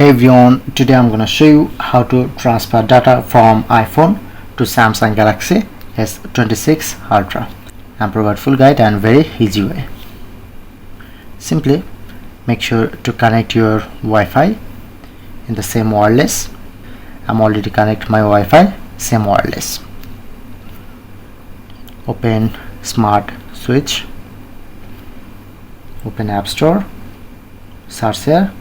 Hey everyone, today I'm going to show you how to transfer data from iPhone to Samsung Galaxy S26 Ultra and provide full guide and very easy way. Simply make sure to connect your Wi-Fi in the same wireless. I'm already connect my Wi-Fi same wireless. Open Smart Switch, open App Store, search here.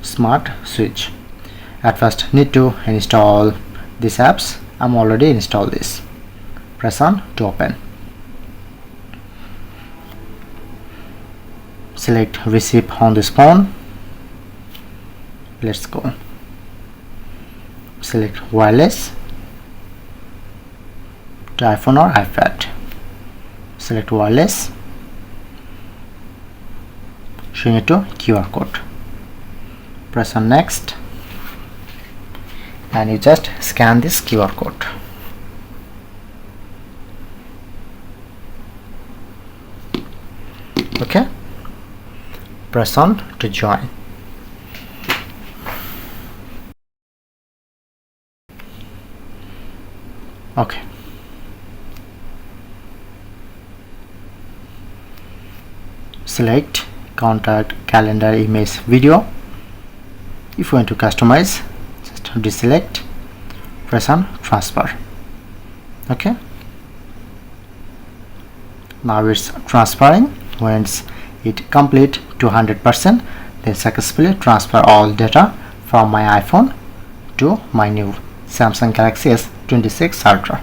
Smart Switch. At first need to install these apps. I'm already installed this. Press on to open. Select receive on this phone. Let's go. Select wireless to iPhone or iPad. Select wireless. Showing it to QR code. Press on next and you just scan this QR code. Okay, press on to join. Okay, select contact, calendar, image, video. If you want to customize, just deselect, press on transfer. Okay, now it's transferring. Once it complete to 100%, then successfully transfer all data from my iPhone to my new Samsung Galaxy S26 Ultra.